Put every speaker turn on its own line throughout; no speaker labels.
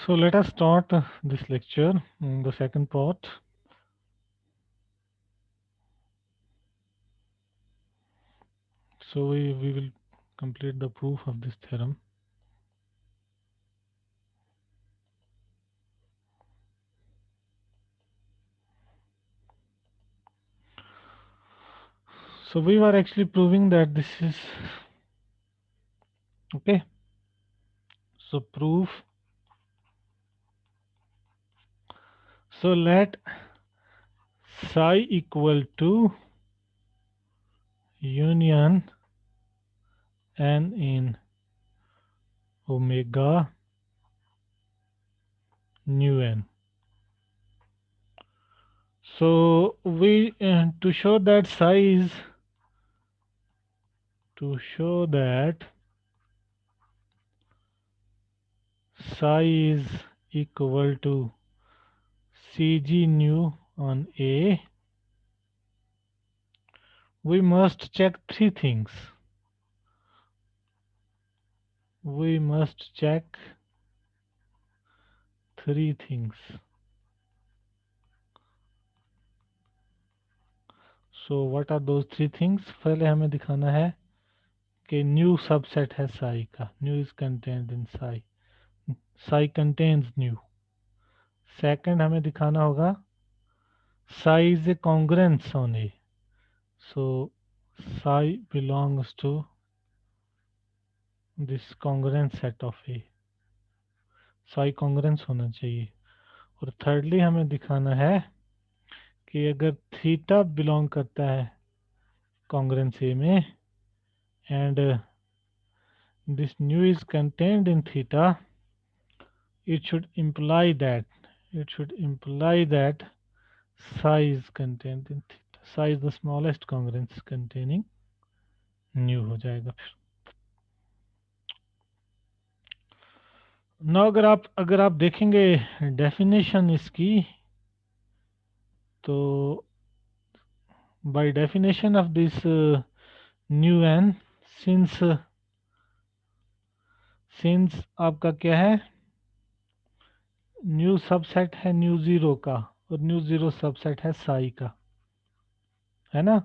So let us start this lecture, the second part. So we will complete the proof of this theorem. So we were actually proving that this is okay. So proof. So let psi equal to union n in omega nu n. So we to show that psi is equal to Cg nu on A, we must check three things. We must check three things. So what are those three things? पहले हमें दिखाना है कि new subset है psi का. New is contained in psi. Psi contains new. Second हमें दिखाना होगा psi is a congruence on A. So psi belongs to this congruence set of A. Psi congruence होना चाहिए. और thirdly हमें दिखाना है कि अगर थीटा बिलोंग करता है congruence A में and this nu is contained in theta, it should imply that psi is contained in theta. Psi is the smallest congruence containing nu हो जाएगा फिर. Now अगर आप देखेंगे डेफिनेशन इसकी, तो by definition of this nu n, since आपका क्या है, न्यू सबसेट है न्यू जीरो का और न्यू जीरो सबसेट है साई का, है ना.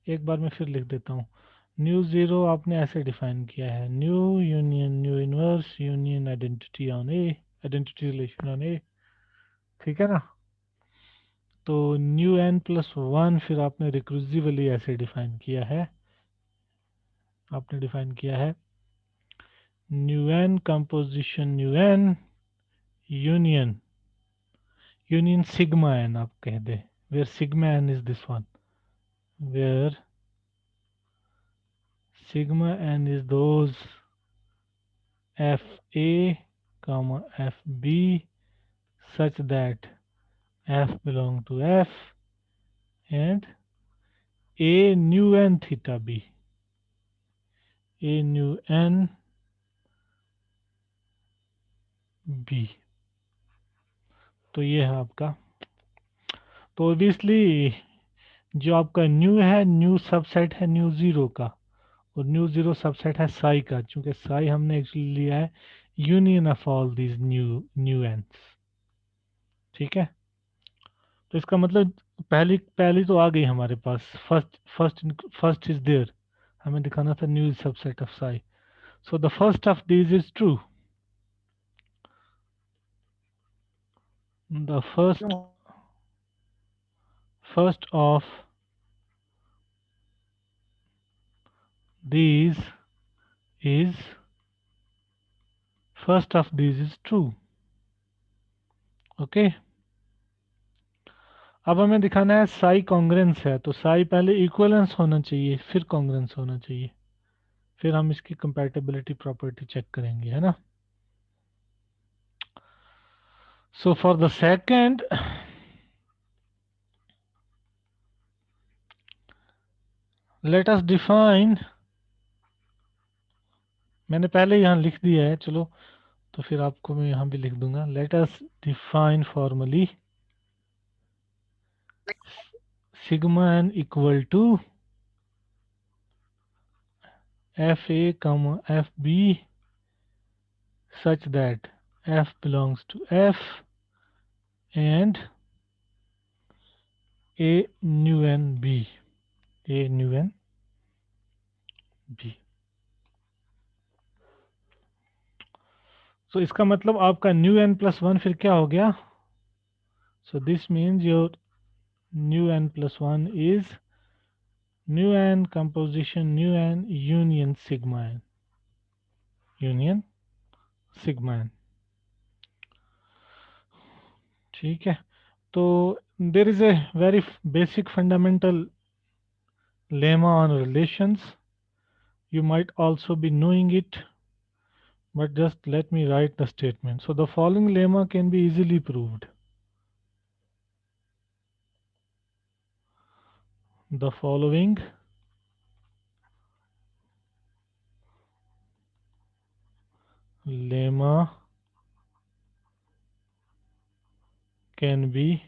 एक बार मैं फिर लिख देता हूँ. न्यू जीरो आपने ऐसे डिफाइन किया है, nu union nu inverse union identity on A, identity relation on A, ठीक है ना. तो न्यू एन प्लस वन फिर आपने रिक्रूसिवली ऐसे डिफाइन किया है, आपने डिफाइन किया है nu N composition nu n union sigma n आप कह दे, where sigma n is this one, where sigma n is those fa comma fb such that f belong to f and a nu n theta b, a nu n b. तो ये है आपका. तो obviously जो आपका new है, new subset है mu zero का और न्यू जीरो सबसेट है साई का, चूंकि साई हमने एक्चुअली लिया है union of all these nu n's, ठीक है. तो इसका मतलब पहली तो आ गई हमारे पास, फर्स्ट इज देयर, हमें दिखाना था new subset of Sai. So the first of these is true. The first of these is true. Okay. अब हमें दिखाना है साई कॉन्ग्रेंस है, तो साई पहले इक्वलेंस होना चाहिए फिर कॉन्ग्रेंस होना चाहिए, फिर हम इसकी कंपैटिबिलिटी प्रॉपर्टी चेक करेंगे, है ना. So for the second late us define, मैंने पहले यहाँ लिख दिया है, चलो तो फिर आपको मैं यहाँ भी लिख दूंगा. Let us define formally sigma N equal to F A comma F B such that F belongs to F and A nu n B. A nu n B. So इसका मतलब आपका nu n plus 1 फिर क्या हो गया? So this means your nu n plus 1 is nu n composition nu n union sigma n. Union sigma n. ठीक है, तो there is a very basic fundamental lemma on relations. You might also be knowing it, but just let me write the statement. So the following lemma can be easily proved. The following lemma can be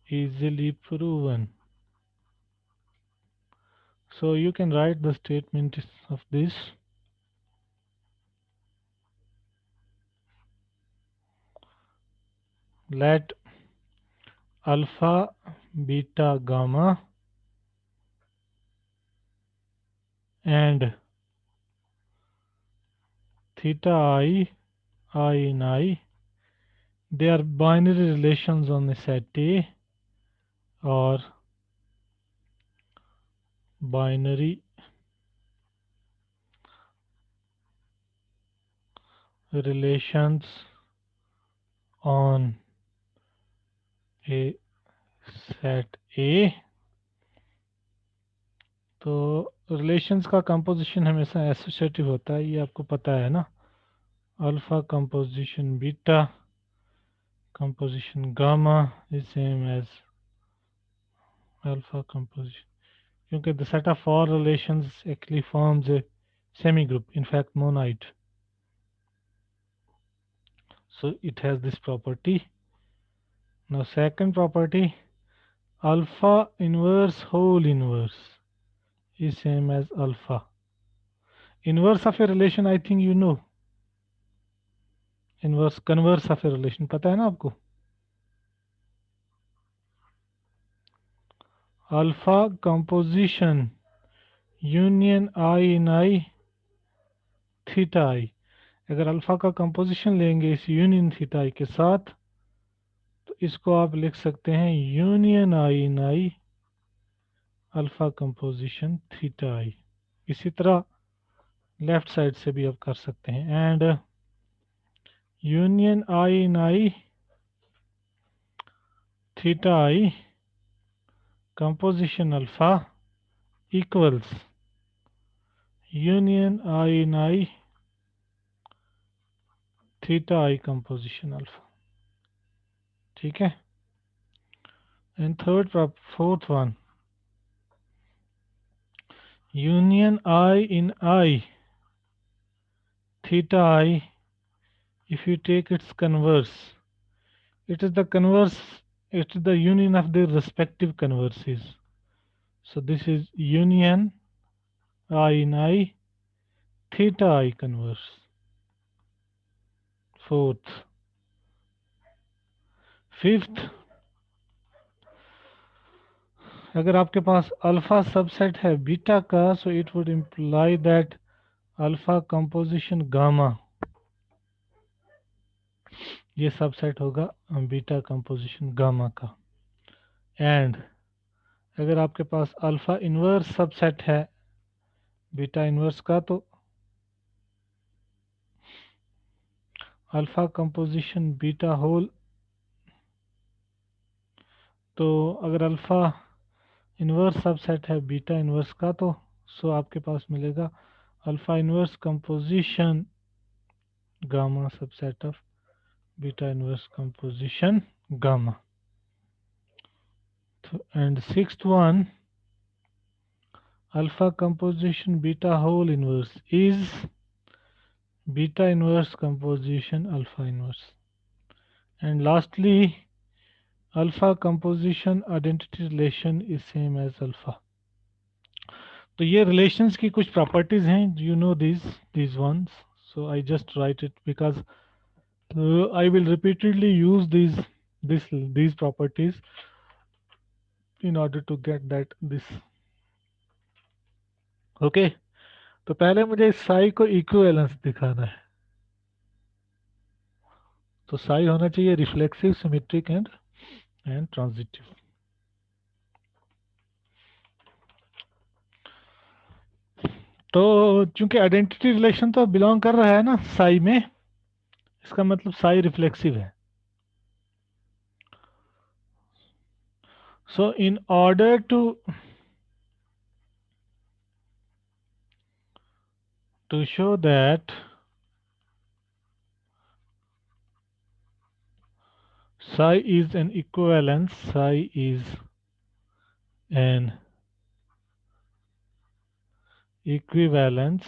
easily proven. So you can write the statement of this. Let alpha, beta, gamma and theta I, I in I, they are binary relations on the set A or binary relations on a set A. तो relations का composition हमेशा associative होता है, ये आपको पता है ना. Alpha composition beta composition gamma is same as alpha composition, क्योंकि the set of all relations actually forms a semigroup, in fact monoid. So it has this property. Now second property, alpha inverse whole inverse is same as alpha. Inverse of a relation I think you know. Inverse converse of a relation पता है ना आपको. Alpha composition union I in I theta I. अगर alpha का composition लेंगे इस union theta आई के साथ तो इसको आप लिख सकते हैं union i in I alpha composition theta i. इसी तरह लेफ्ट साइड से भी आप कर सकते हैं. And union i in I theta I composition alpha equals union i in I theta I composition alpha. ठीक है. And fourth one, union I in I theta I, if you take its converse, it is the converse, it is the union of their respective converses. So this is union I in I theta I converse. Fourth. Fifth, अगर आपके पास alpha subset है beta का, so it would imply that alpha composition gamma ये subset होगा beta composition gamma का. And अगर आपके पास alpha inverse subset है बीटा इन्वर्स का तो अल्फा कंपोजिशन बीटा होल, तो अगर अल्फा इन्वर्स सबसेट है बीटा इन्वर्स का तो सो आपके पास मिलेगा alpha inverse composition gamma subset of beta inverse composition gamma. And sixth one, alpha composition beta whole inverse is beta inverse composition alpha inverse. And lastly alpha composition identity relation is same as alpha. तो ये relations की कुछ properties हैं, you know these ones. So I just write it because I will repeatedly use these properties in order to get that this. Okay तो पहले मुझे इस साई को इक्विवेलेंस दिखाना है। तो साई होना चाहिए रिफ्लेक्सिव, सिमेट्रिक एंड ट्रांजिटिव। तो चूंकि आइडेंटिटी रिलेशन तो बिलोंग कर रहा है ना साई में, इसका मतलब साई रिफ्लेक्सिव है। So in order to show that psi is an equivalence, psi is an equivalence,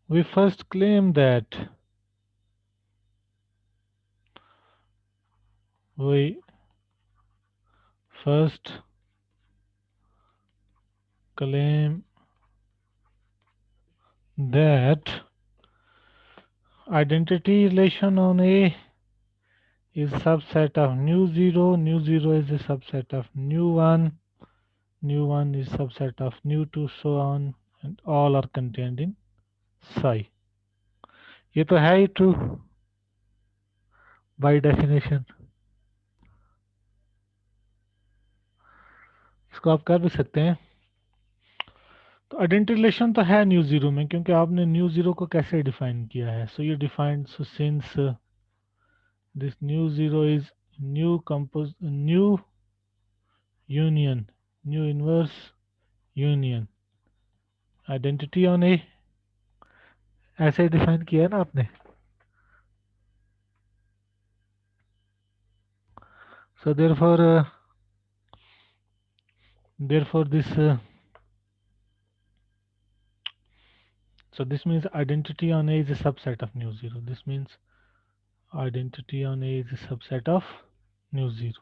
we first claim that we first claim that identity relation on A is subset of nu 0 is a subset of nu 1 is subset of nu2, so on, and all are contained in psi। ये तो है ही true by definition, इसको आप कर भी सकते हैं। तो आइडेंटिटी रिलेशन तो है न्यू जीरो में, क्योंकि आपने न्यू जीरो को कैसे डिफाइन किया है। सो ये defined, so since this nu zero is nu union, nu inverse union identity on A, ऐसे डिफाइन किया है ना आपने। सो therefore this so this means identity on A is a subset of nu zero. This means identity on A is a subset of nu zero.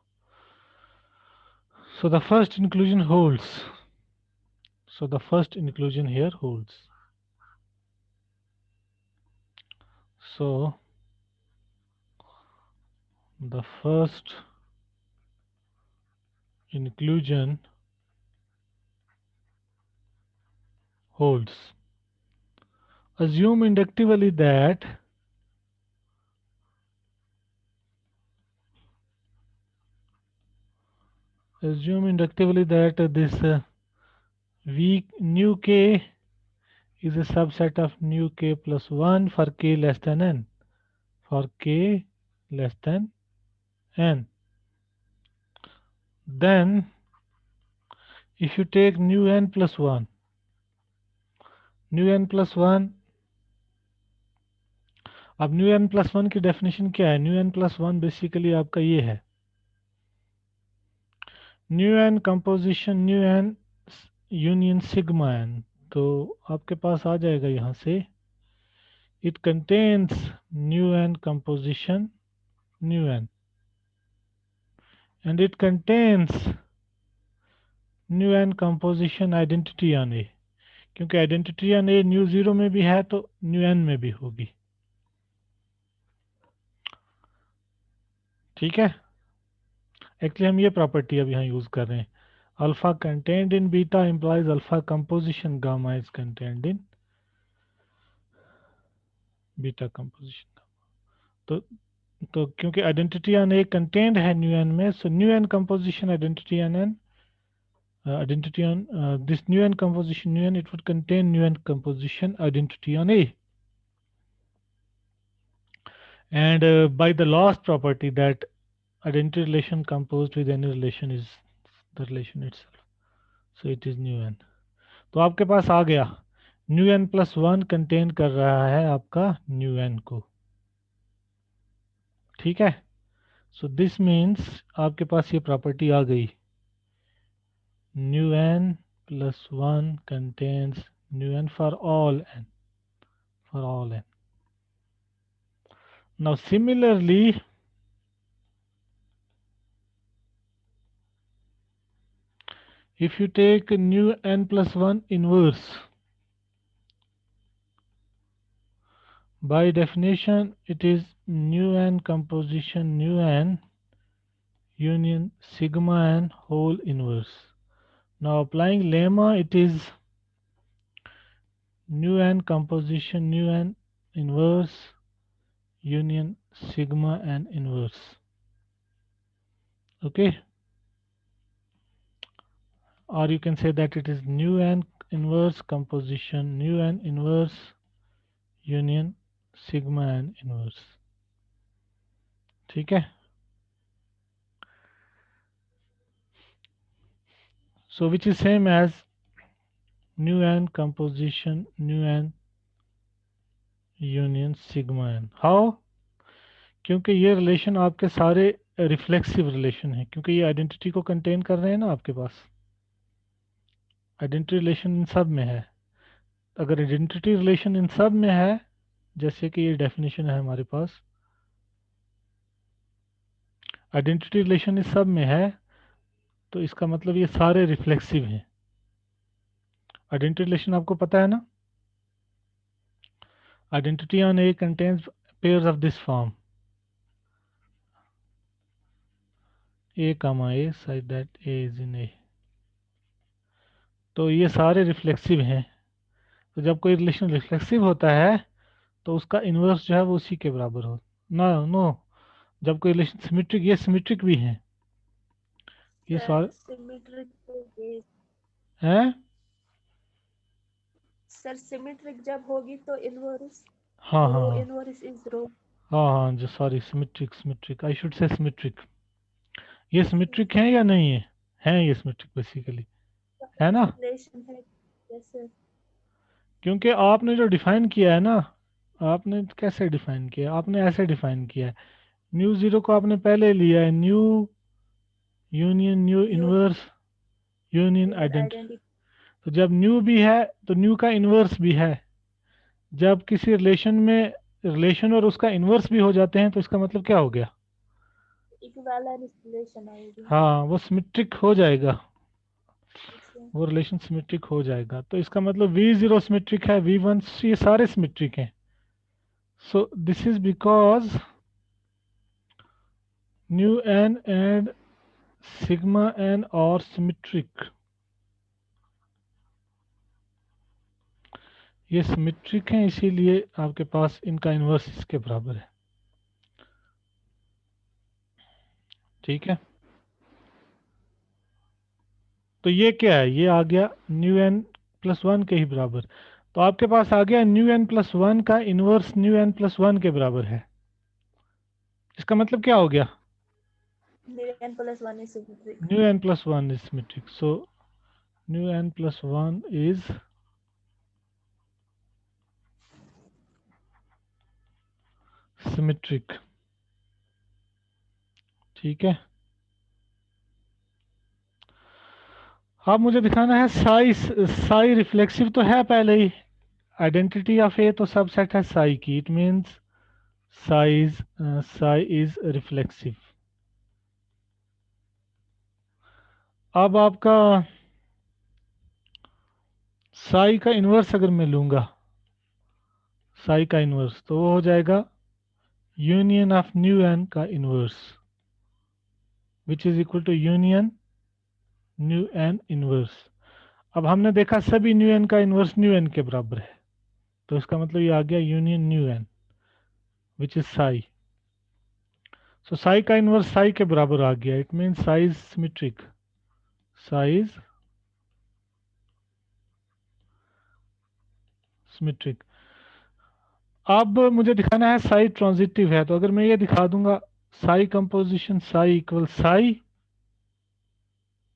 So the first inclusion holds. So the first inclusion here holds. So the first inclusion holds. Assume inductively that this V nu k is a subset of nu k plus 1 for k less than n. For k less than n. Then if you take nu n plus 1, nu n plus 1, अब nu n plus 1 की definition क्या है? nu n plus 1 basically आपका ये है, nu n composition nu n union sigma n। तो आपके पास आ जाएगा यहाँ से, it contains nu n composition nu n and it contains nu n composition identity on A, क्योंकि identity on a mu zero में भी है तो न्यू एन में भी होगी। ठीक है, एक्चुअली हम ये प्रॉपर्टी अब यहाँ यूज कर रहे हैं। Alpha content in beta implies alpha composition gamma is content in beta composition. तो क्योंकि आइडेंटिटी ऑन ए कंटेंट है न्यू एन में, so nu N composition identity on N, identity on this new n composition nu n, it would contain new n composition identity on A, and by the last property that identity relation composed with any relation is the relation itself, so it is nu n। तो आपके पास आ गया nu n plus 1 contain कर रहा है आपका nu n को। ठीक है, सो दिस मीन्स आपके पास ये प्रॉपर्टी आ गई, nu n plus 1 contains nu n for all n, for all n। Now similarly, if you take nu n plus 1 inverse, By definition, it is nu n composition nu n union sigma n whole inverse. Now applying lemma, it is nu n composition nu n inverse union sigma n inverse. Okay, or you can say that it is nu n inverse composition nu n inverse union sigma n inverse. ठीक है. So which is same as nu n composition nu n union sigma n. How? क्योंकि ये relation आपके सारे reflexive relation है, क्योंकि ये identity को कंटेन कर रहे हैं ना आपके पास. आइडेंटिटी रिलेशन इन सब में है. अगर आइडेंटिटी रिलेशन इन सब में है, जैसे कि ये डेफिनेशन है हमारे पास, आइडेंटिटी रिलेशन इस सब में है, तो इसका मतलब ये सारे रिफ्लेक्सिव हैं. आइडेंटिटी रिलेशन आपको पता है ना. Identity on A contains pairs of this form A comma A side that A is in A. तो ये सारे रिफ्लेक्सिव हैं. तो जब कोई रिलेशन रिफ्लेक्सिव होता है तो उसका इन्वर्स जो है वो उसी के बराबर हो. नो, जब कोई रिलेशन सिमेट्रिक, ये सिमेट्रिक भी है, ये सारे
सिमेट्रिक
हैं.
सर सिमेट्रिक जब होगी तो इनवर्स,
हाँ हाँ
रो
हाँ
इनवर्स इज रो.
हाँ हाँ जो sorry symmetric I should say symmetric. ये सिमेट्रिक है या नहीं है? हैं ये सिमेट्रिक बेसिकली, है ना.
रिलेशन है जैसे.
क्योंकि आपने जो डिफाइन किया है ना, आपने कैसे डिफाइन किया, आपने ऐसे डिफाइन किया है. न्यू जीरो को आपने पहले लिया है nu union nu inverse union identity.
Identity
तो जब न्यू भी है तो न्यू का इन्वर्स भी है. जब किसी रिलेशन में रिलेशन और उसका इन्वर्स भी हो जाते हैं तो इसका मतलब क्या हो गया?
इक्विवेलेंस रिलेशन आएगी.
हाँ, वो सिमेट्रिक हो जाएगा,
अच्छा.
वो रिलेशन सिमेट्रिक हो जाएगा. तो इसका मतलब v0 सिमेट्रिक है, v1, ये सारे सिमेट्रिक हैं. So this is because new n and sigma n और सिमेट्रिक. ये सिमेट्रिक हैं, इसीलिए आपके पास इनका इन्वर्स इसके बराबर है. ठीक है. तो ये क्या है? ये आ गया न्यू n प्लस वन के ही बराबर. तो आपके पास आ गया न्यू n प्लस वन का inverse new n plus one के बराबर है. इसका मतलब क्या हो गया?
n plus 1 is symmetric.
New n plus one is symmetric. So new n plus one is symmetric. ठीक है. अब मुझे दिखाना है साई. साई रिफ्लेक्सिव तो है पहले ही. आइडेंटिटी ऑफ ए तो सबसेट है साई की. It means Sai is reflexive. अब आपका साई का इन्वर्स अगर मैं लूंगा, साई का इन्वर्स, तो वो हो जाएगा यूनियन ऑफ न्यू एन का inverse, which is equal to union nu n inverse. अब हमने देखा सभी न्यू एन का इन्वर्स न्यू एन के बराबर है, तो इसका मतलब ये आ गया union nu n which is psi. So psi का इन्वर्स साई के बराबर आ गया. It means psi's symmetric. Psi's symmetric. अब मुझे दिखाना है साई ट्रांजिटिव है. तो अगर मैं ये दिखा दूंगा Sai composition psi equal Sai,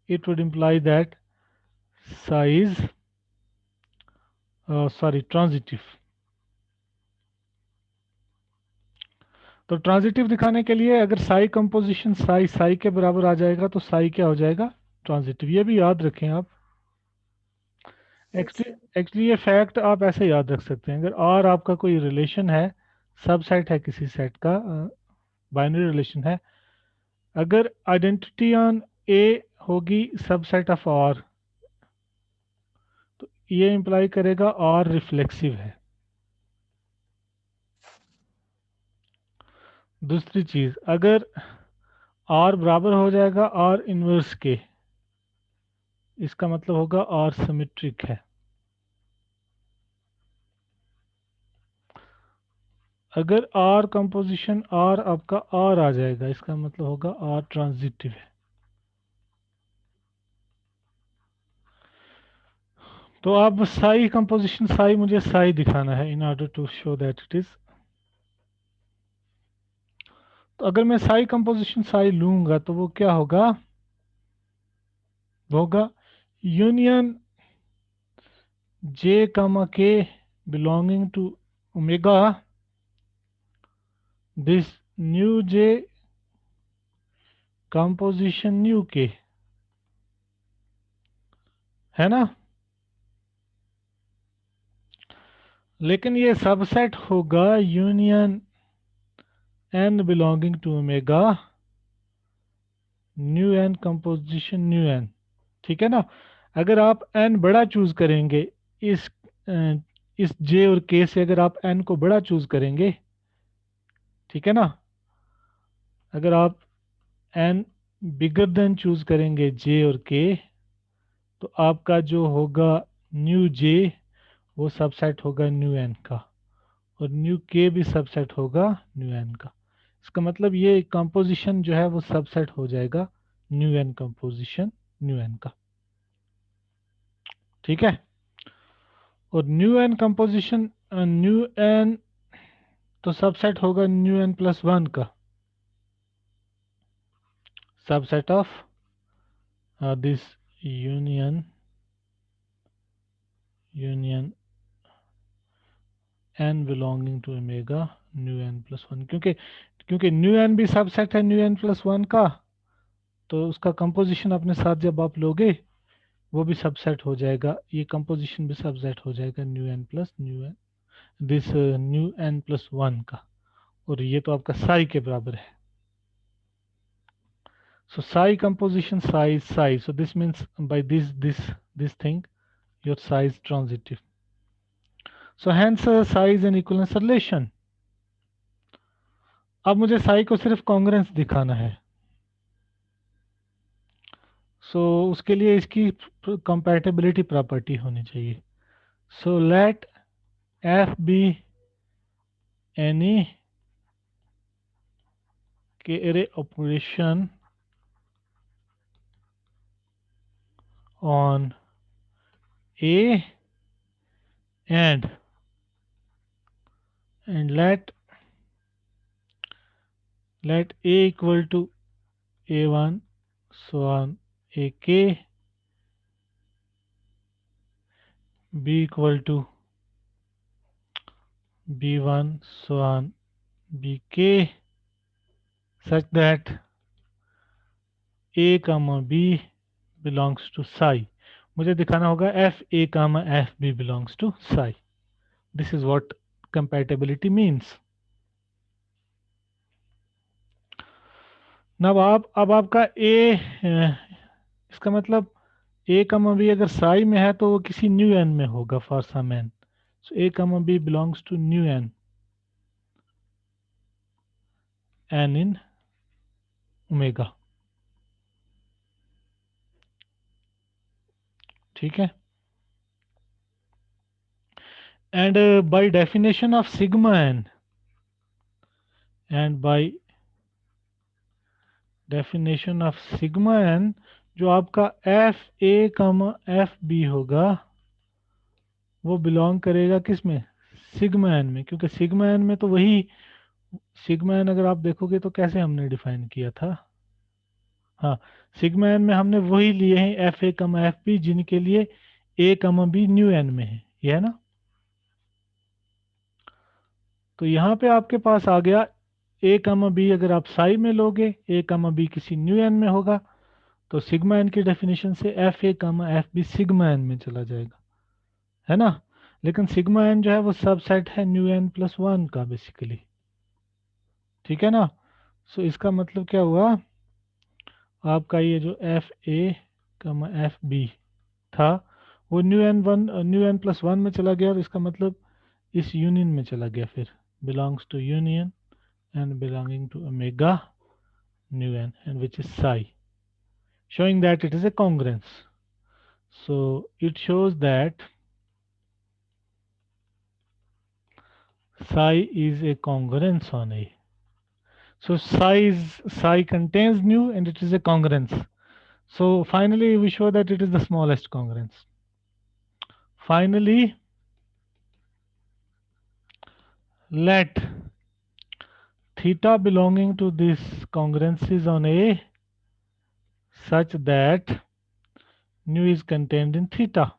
it would imply that size transitive. तो ट्रांजिटिव दिखाने के लिए अगर साई कंपोजिशन साई साई के बराबर आ जाएगा तो साई क्या हो जाएगा? ट्रांजिटिव. ये भी याद रखें आप. एक्चुअली ये फैक्ट आप ऐसे याद रख सकते हैं. अगर आर आपका कोई रिलेशन है, सबसेट है किसी सेट का, बाइनरी रिलेशन है, अगर आइडेंटिटी ऑन ए होगी सबसेट ऑफ आर, तो ये इंप्लाई करेगा आर रिफ्लेक्सिव है. दूसरी चीज, अगर आर बराबर हो जाएगा आर इनवर्स के, इसका मतलब होगा आर सिमेट्रिक है। अगर आर कंपोजिशन आर आपका आर आ जाएगा, इसका मतलब होगा आर ट्रांजिटिव है। तो अब साई कंपोजिशन साई मुझे साई दिखाना है in order to show that it is. तो अगर मैं साई कंपोजिशन साई लूंगा तो वो क्या होगा, वो होगा union J comma K belonging to omega, this nu J composition nu K, है ना। लेकिन ये सबसेट होगा union N belonging to omega nu N composition nu N, ठीक है ना। अगर आप एन बड़ा चूज करेंगे, इस इस जे और के से अगर आप एन को बड़ा चूज करेंगे, ठीक है ना, अगर आप एन बिगर देन चूज करेंगे जे और के, तो आपका जो होगा न्यू जे वो सबसेट होगा न्यू एन का, और न्यू के भी सबसेट होगा न्यू एन का। इसका मतलब ये कंपोजिशन जो है वो सबसेट हो जाएगा nu N composition nu N का, ठीक है। और nu N composition nu N तो सबसेट होगा न्यू एन प्लस वन का, subset of this union N belonging to omega nu N plus one, क्योंकि क्योंकि न्यू एन भी सबसेट है न्यू एन प्लस वन का, तो उसका कंपोजिशन अपने साथ जब आप लोगे वो भी सबसेट हो जाएगा, ये कंपोजिशन भी सबसेट हो जाएगा nu N plus nu N, this nu N plus one का, और ये तो आपका साई के बराबर है। So psi composition psi is psi. So this means by this thing your psi is transitive. So hence psi is an equivalence relation. अब मुझे psi को सिर्फ कॉन्ग्रेंस दिखाना है। So उसके लिए इसकी कंपैटिबिलिटी प्रॉपर्टी होनी चाहिए। So let f be any array operation on A and let A equal to A1 so on AK, B equal to B1 so on BK, such that A comma B belongs to psi. मुझे दिखाना होगा f a comma f b belongs to psi. This is what compatibility means. अब आपका a इसका मतलब a comma b अगर psi में है तो वो किसी न्यू n में होगा for some n. So a comma b belongs to new n in omega. ठीक है। And by definition of sigma n, and by definition of sigma n, जो आपका एफ ए कमा एफ बी होगा वो belong करेगा किस में, सिग्मा एन में, क्योंकि सिग्मा एन में तो वही सिग्मा एन अगर आप देखोगे तो कैसे हमने डिफाइन किया था, हाँ सिग्मा एन में हमने वही लिए हैं एफ ए कमा एफ बी जिनके लिए ए कमा बी न्यू एन में है, ये है ना। तो यहाँ पे आपके पास आ गया ए कमा बी, अगर आप साई में लोगे ए कमा बी किसी न्यू एन में होगा तो सिग्मा एन की डेफिनेशन से एफ ए कमा एफ बी सिग्मा एन में चला जाएगा, है ना। लेकिन सिग्मा एन जो है वो सबसेट है न्यू एन प्लस वन का बेसिकली, ठीक है ना। सो इसका मतलब क्या हुआ, आपका ये जो एफ ए कमा एफ बी था वो न्यू एन प्लस वन में चला गया, और इसका मतलब इस यूनियन में चला गया, फिर belongs to union and belonging to omega nu n, and which is psi, showing that it is a congruence. So it shows that psi is a congruence on A. So psi contains nu and it is a congruence. So finally we show that it is the smallest congruence. Finally, let theta belonging to this congruence is on A such that nu is contained in theta.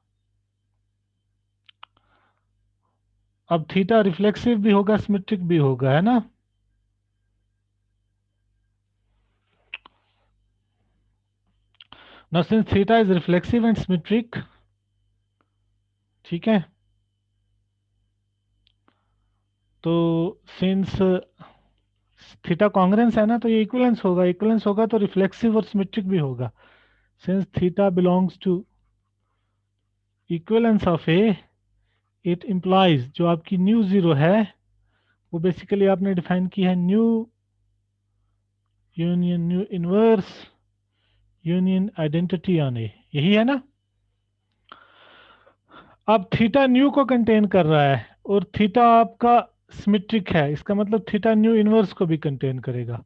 अब theta reflexive भी होगा, symmetric भी होगा, है ना? Now since theta is reflexive and symmetric, ठीक है, तो सिंस थीटा कॉन्ग्रेंस है ना, तो ये इक्विवेलेंस होगा, इक्विवेलेंस होगा तो रिफ्लेक्सिव और सिमेट्रिक भी होगा. Since theta belongs to equivalence of A, it implies जो आपकी न्यू जीरो है वो बेसिकली आपने डिफाइन की है nu union nu inverse union identity on A, यही है ना? अब थीटा न्यू को कंटेन कर रहा है और थीटा आपका सिमेट्रिक है, इसका मतलब थीटा न्यू इनवर्स को भी कंटेन करेगा.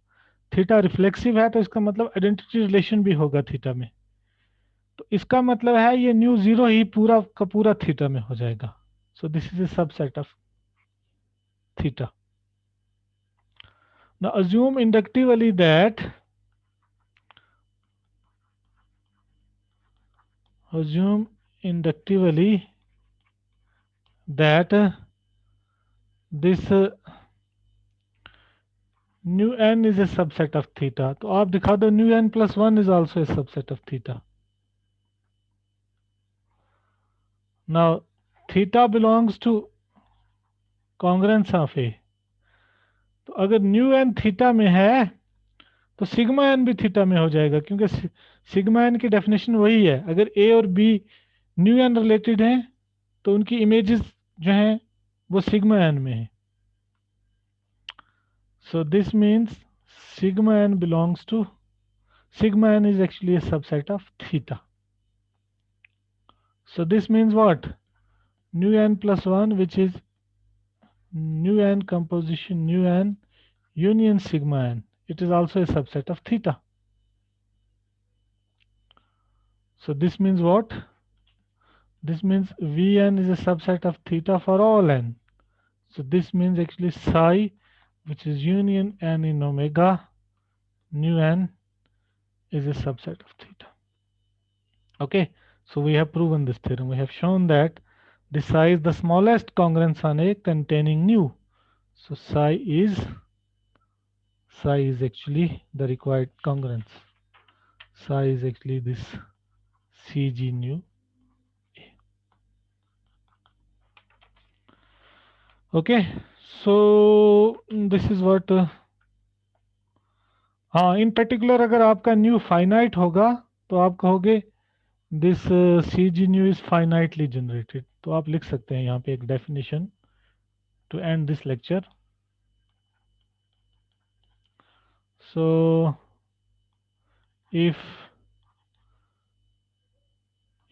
थीटा रिफ्लेक्सिव है तो इसका मतलब आइडेंटिटी रिलेशन भी होगा थीटा में, तो इसका मतलब है ये न्यू जीरो ही पूरा का पूरा थीटा में हो जाएगा. So this is a subset of theta. Now assume inductively that this nu n is a subset of theta. तो आप दिखा दो nu n plus 1 is also a subset of theta. Now theta belongs to congruence of A. तो अगर nu n theta में है तो sigma n भी थीटा में हो जाएगा, क्योंकि सिग्मा n की डेफिनेशन वही है. अगर A और B nu n रिलेटेड हैं तो उनकी इमेजेस जो हैं वो सिग्मा n में है. So this means sigma n belongs to, sigma n is actually a subset of theta. So this means what? Nu n plus 1, which is nu n composition nu n union sigma n, it is also a subset of theta. So this means what? This means Vn is a subset of theta for all n. So this means actually psi, which is union n in omega nu n, is a subset of theta. Okay, so we have proven this theorem. We have shown that the psi is the smallest congruence on A containing nu. So psi is actually the required congruence. Psi is actually this CG nu A. Okay, so this is what हाँ, इन particular अगर आपका new finite होगा तो आप कहोगे this CG nu is finitely generated. तो आप लिख सकते हैं यहाँ पे एक definition to end this lecture. So if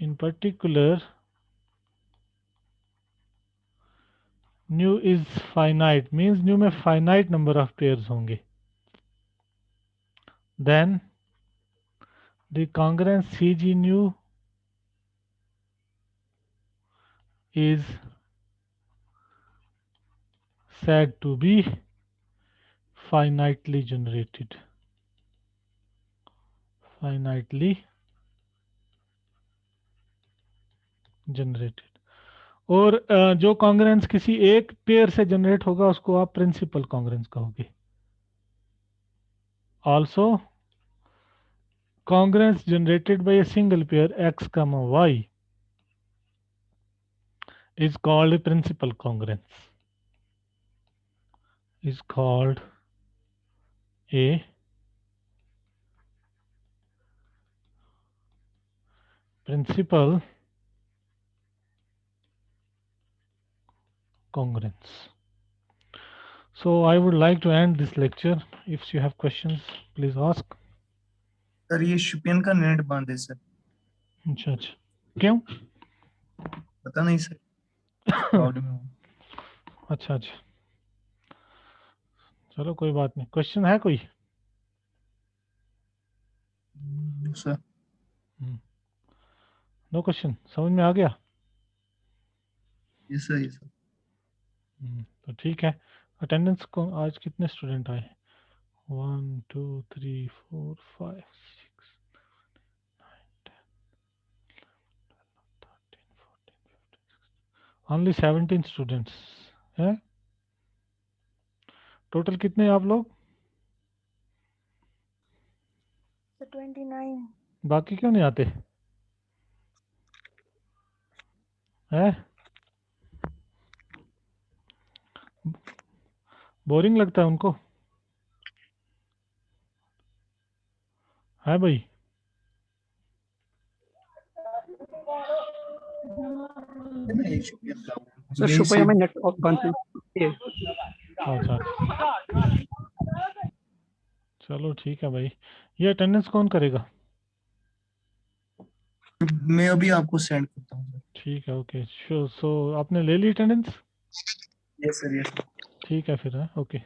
in particular nu is finite, means nu में finite number of pairs होंगे, then the congruence CG nu is said to be finitely generated. Finitely generated. और जो congruence किसी एक pair से generate होगा उसको आप प्रिंसिपल कॉन्ग्रेंस कहोगे. Also congruence generated by a single pair x comma y is called a principal congruence. Is called a principal congruence. So I would like to end this lecture. If you have questions, please ask.
Sir ये शुपियन का net बंद है sir,
अच्छा अच्छा, क्यों?
पता नहीं sir, cloud में हूँ।
अच्छा अच्छा, चलो कोई बात नहीं। क्वेश्चन है कोई?
सर
नो क्वेश्चन, समझ में आ गया?
ये सर, ये सर।
तो ठीक है। अटेंडेंस को आज कितने स्टूडेंट आए? 1 2 3 4 5 6 ओनली 17 स्टूडेंट्स है। टोटल कितने हैं आप लोग?
29.
बाकी क्यों नहीं आते हैं? बोरिंग लगता है उनको? है भाई?
नहीं, शुपियन का
सर
यही
शुपया
से-
में नेट बंद है। ये
अच्छा, चलो ठीक है भाई। ये अटेंडेंस कौन करेगा?
मैं अभी आपको सेंड करता हूँ सर।
ठीक है, ओके। सो आपने ले ली अटेंडेंस?
Yes sir, yes.
ठीक है फिर, है ओके।